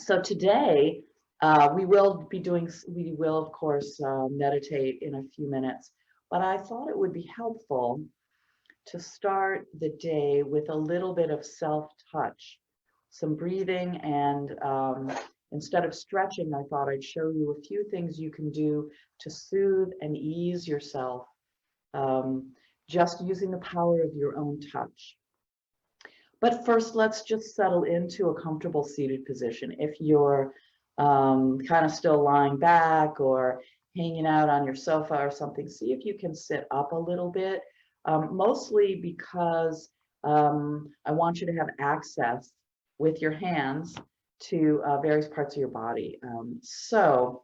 So today we will of course meditate in a few minutes, but I thought it would be helpful to start the day with a little bit of self-touch, some breathing, and instead of stretching, I thought I'd show you a few things you can do to soothe and ease yourself, um, just using the power of your own touch. But first, let's just settle into a comfortable seated position. If you're kind of still lying back or hanging out on your sofa or something, see if you can sit up a little bit, mostly because I want you to have access with your hands to various parts of your body. So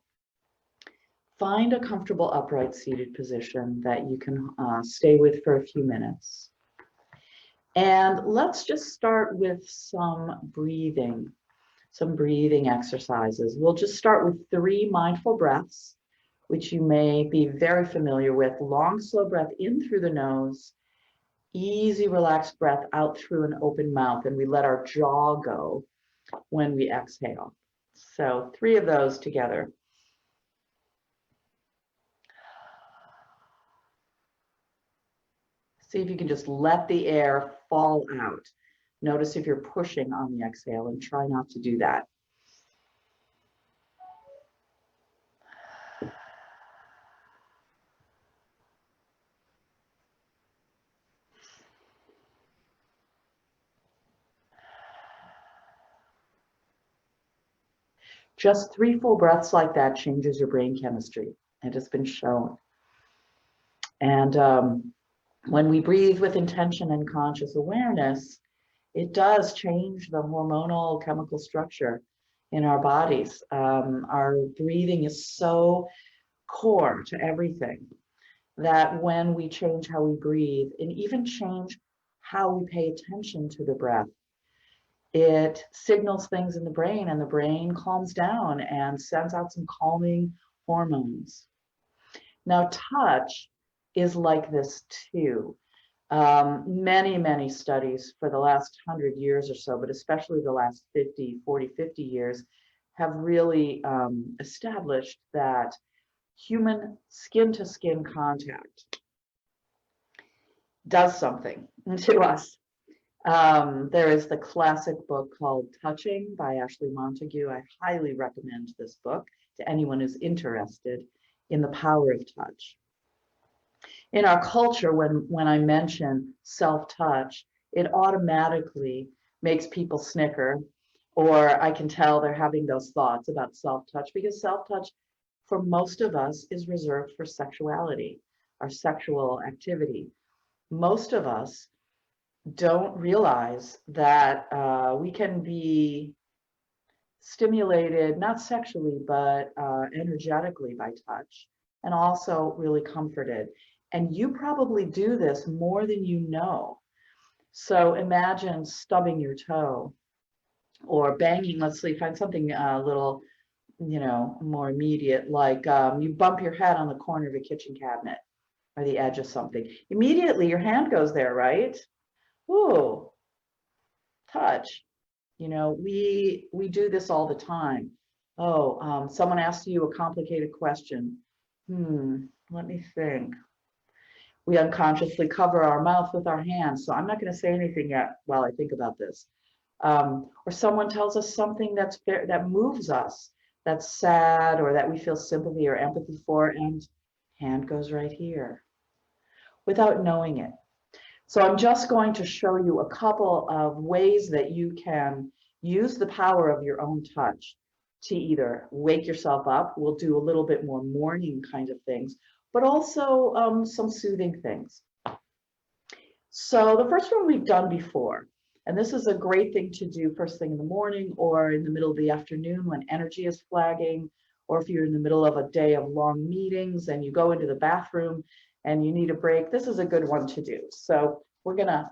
find a comfortable upright seated position that you can stay with for a few minutes. And let's just start with some breathing exercises. We'll just start with 3 mindful breaths, which you may be very familiar with. Long, slow breath in through the nose, easy, relaxed breath out through an open mouth, and we let our jaw go when we exhale. So 3 of those together. See if you can just let the air fall out. Notice if you're pushing on the exhale, and try not to do that. Just 3 full breaths like that changes your brain chemistry. It has been shown. And when we breathe with intention and conscious awareness, it does change the hormonal chemical structure in our bodies. Our breathing is so core to everything that when we change how we breathe and even change how we pay attention to the breath, it signals things in the brain, and the brain calms down and sends out some calming hormones. Now, touch is like this too. Many studies for the last 100 years or so, but especially the last 50 years, have really established that human skin-to-skin contact does something to us. There is the classic book called Touching by Ashley Montagu. I highly recommend this book to anyone who's interested in the power of touch. In our culture, when I mention self-touch, it automatically makes people snicker, or I can tell they're having those thoughts about self-touch, because self-touch for most of us is reserved for sexuality, our sexual activity. Most of us don't realize that we can be stimulated, not sexually, but energetically by touch, and also really comforted. And you probably do this more than you know. So imagine stubbing your toe or banging, let's see, find something a little, more immediate, like you bump your head on the corner of a kitchen cabinet or the edge of something. Immediately your hand goes there, right? Ooh, touch. We do this all the time. Oh, someone asks you a complicated question. Let me think. We unconsciously cover our mouth with our hands, so I'm not going to say anything yet while I think about this. Or someone tells us something that moves us, that's sad, or that we feel sympathy or empathy for, and hand goes right here without knowing it. So I'm just going to show you a couple of ways that you can use the power of your own touch to either wake yourself up. We'll do a little bit more morning kind of things, but also some soothing things. So the first one we've done before, and this is a great thing to do first thing in the morning or in the middle of the afternoon when energy is flagging, or if you're in the middle of a day of long meetings and you go into the bathroom and you need a break, this is a good one to do. So we're gonna,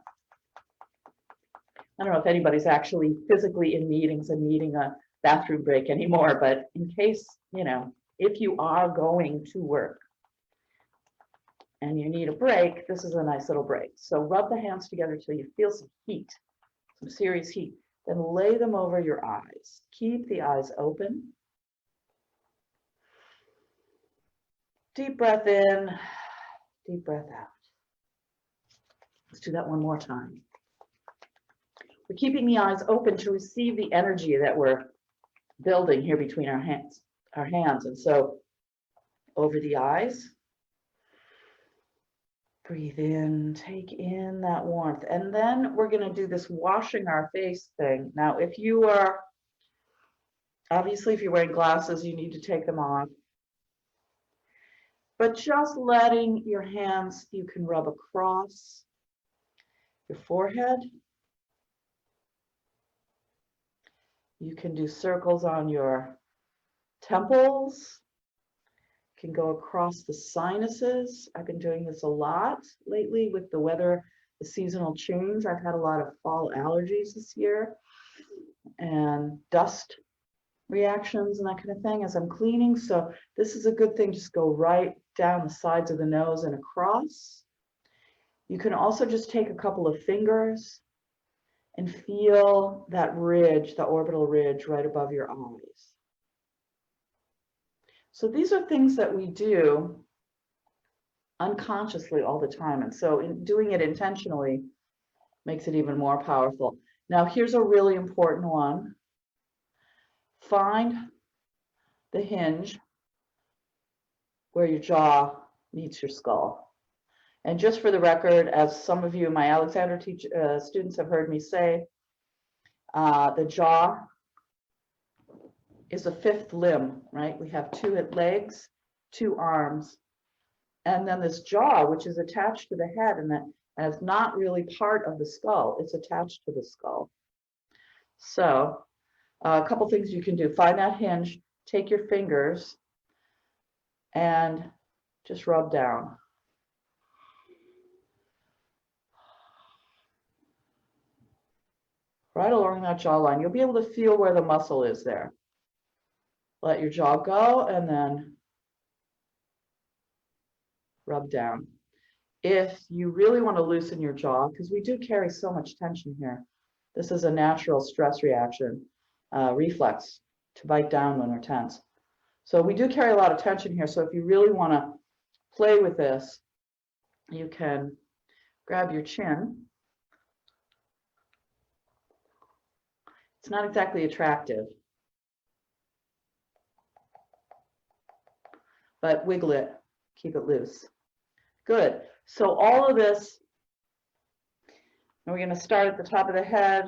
I don't know if anybody's actually physically in meetings and needing a bathroom break anymore, but in case, if you are going to work and you need a break, this is a nice little break. So rub the hands together till you feel some heat, some serious heat. Then lay them over your eyes. Keep the eyes open. Deep breath in, deep breath out. Let's do that one more time. We're keeping the eyes open to receive the energy that we're building here between our hands. And so over the eyes, breathe in, take in that warmth. And then we're going to do this washing our face thing. Now, if you are, obviously, if you're wearing glasses, you need to take them off. But just letting your hands, you can rub across your forehead. You can do circles on your temples. You can go across the sinuses. I've been doing this a lot lately with the weather, the seasonal change. I've had a lot of fall allergies this year and dust reactions and that kind of thing as I'm cleaning. So this is a good thing. Just go right down the sides of the nose and across. You can also just take a couple of fingers and feel that ridge, the orbital ridge right above your eyes. So these are things that we do unconsciously all the time. And so doing it intentionally makes it even more powerful. Now, here's a really important one. Find the hinge where your jaw meets your skull. And just for the record, as some of you, my Alexander students have heard me say, the jaw is a fifth limb, right? We have 2 legs, 2 arms, and then this jaw, which is attached to the head, and it's not really part of the skull. It's attached to the skull. So a couple things you can do. Find that hinge, take your fingers, and just rub down. Right along that jawline. You'll be able to feel where the muscle is there. Let your jaw go and then rub down. If you really want to loosen your jaw, because we do carry so much tension here, this is a natural stress reaction, reflex to bite down when we're tense. So we do carry a lot of tension here. So if you really want to play with this, you can grab your chin. It's not exactly attractive, but wiggle it, keep it loose. Good. So all of this, and we're going to start at the top of the head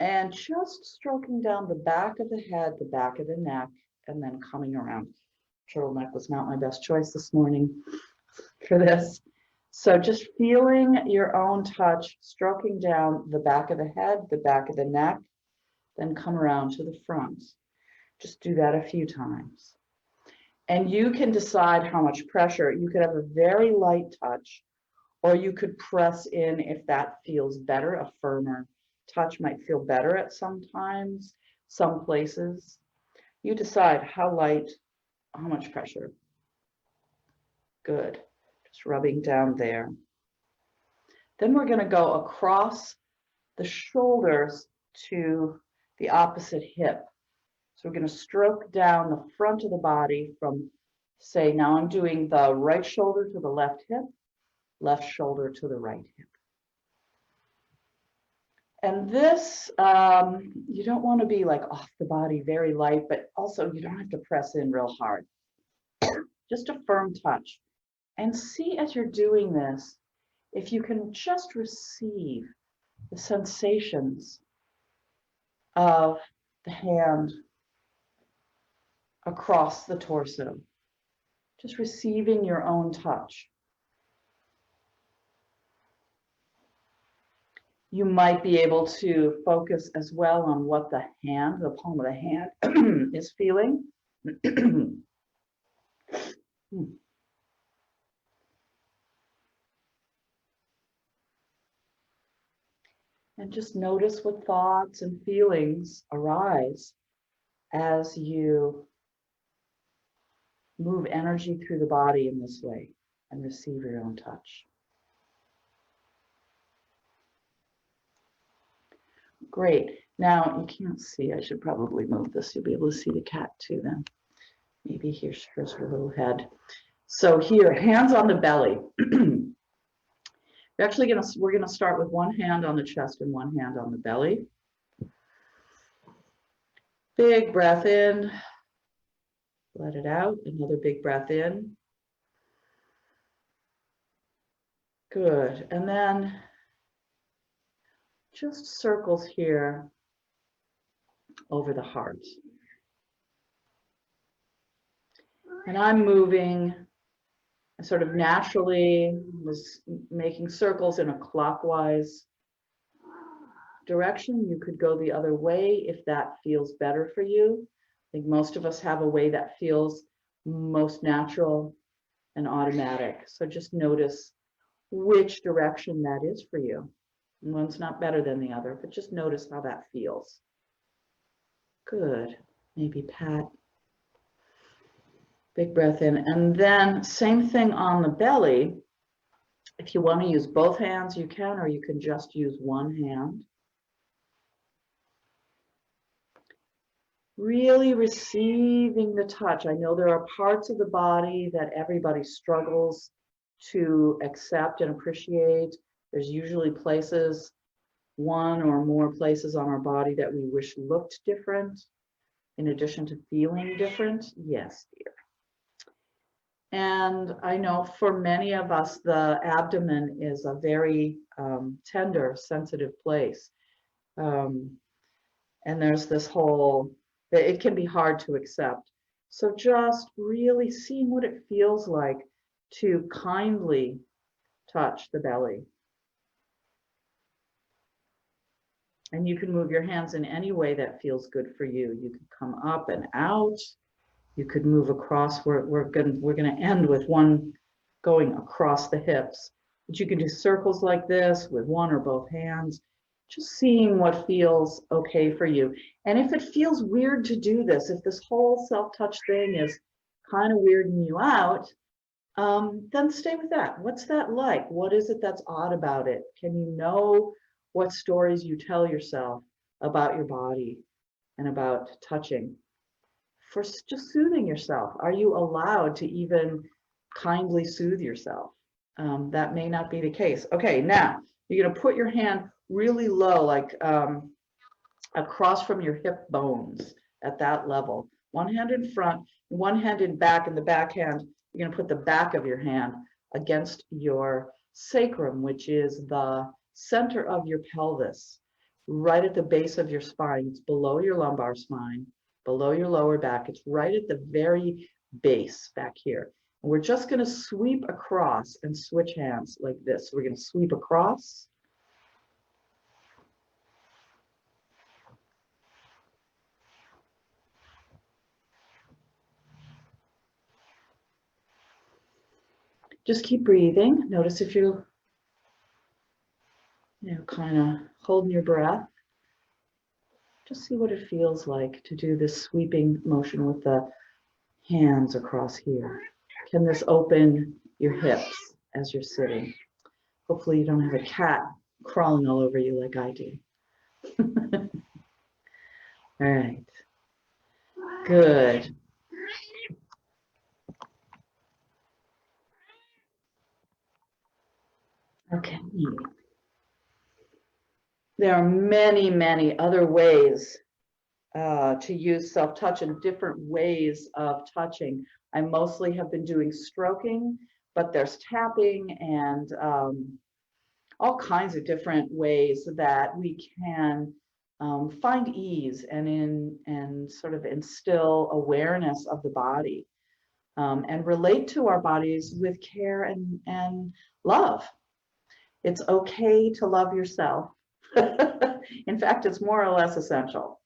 and just stroking down the back of the head, the back of the neck, and then coming around. Turtleneck was not my best choice this morning for this. So just feeling your own touch, stroking down the back of the head, the back of the neck, then come around to the front. Just do that a few times. And you can decide how much pressure. You could have a very light touch, or you could press in if that feels better. A firmer touch might feel better at some times, some places. You decide how light, how much pressure. Good. Just rubbing down there. Then we're going to go across the shoulders to the opposite hip. So we're going to stroke down the front of the body from, say, now I'm doing the right shoulder to the left hip, left shoulder to the right hip. And this, you don't want to be like off the body, very light, but also you don't have to press in real hard. Just a firm touch. And see as you're doing this, if you can just receive the sensations of the hand across the torso, just receiving your own touch. You might be able to focus as well on what the hand, the palm of the hand is feeling. And just notice what thoughts and feelings arise as you move energy through the body in this way and receive your own touch. Great. Now you can't see. I should probably move this. You'll be able to see the cat too then. Maybe here's her little head. So here, hands on the belly. We're gonna start with one hand on the chest and one hand on the belly. Big breath in. Let it out. Another big breath in. Good. And then just circles here over the heart. And I'm moving, I sort of naturally was making circles in a clockwise direction. You could go the other way if that feels better for you. I think most of us have a way that feels most natural and automatic. So just notice which direction that is for you. One's not better than the other, but just notice how that feels. Good. Maybe pat. Big breath in. And then same thing on the belly. If you want to use both hands, you can, or you can just use one hand. Really receiving the touch. I know there are parts of the body that everybody struggles to accept and appreciate. There's usually places, one or more places on our body that we wish looked different, in addition to feeling different. Yes, dear. And I know for many of us, the abdomen is a very tender, sensitive place. And there's this whole, it can be hard to accept. So just really seeing what it feels like to kindly touch the belly. And you can move your hands in any way that feels good for you. You could come up and out. You could move across. We're gonna end with one going across the hips. But you can do circles like this with one or both hands. Just seeing what feels okay for you. And if it feels weird to do this, if this whole self-touch thing is kind of weirding you out, then stay with that. What's that like? What is it that's odd about it? Can you know what stories you tell yourself about your body and about touching? For just soothing yourself. Are you allowed to even kindly soothe yourself? That may not be the case. Okay, now you're going to put your hand really low, like across from your hip bones at that level. One hand in front, one hand in back, and the back hand, you're going to put the back of your hand against your sacrum, which is the center of your pelvis, right at the base of your spine. It's below your lumbar spine, below your lower back. It's right at the very base back here. And we're just going to sweep across and switch hands like this. We're going to sweep across. Just keep breathing. Notice if you're, kind of holding your breath. Just see what it feels like to do this sweeping motion with the hands across here. Can this open your hips as you're sitting? Hopefully you don't have a cat crawling all over you like I do. All right. Good. Okay. There are many, many other ways to use self-touch and different ways of touching. I mostly have been doing stroking, but there's tapping and all kinds of different ways that we can find ease and sort of instill awareness of the body and relate to our bodies with care and love. It's okay to love yourself. In fact, it's more or less essential.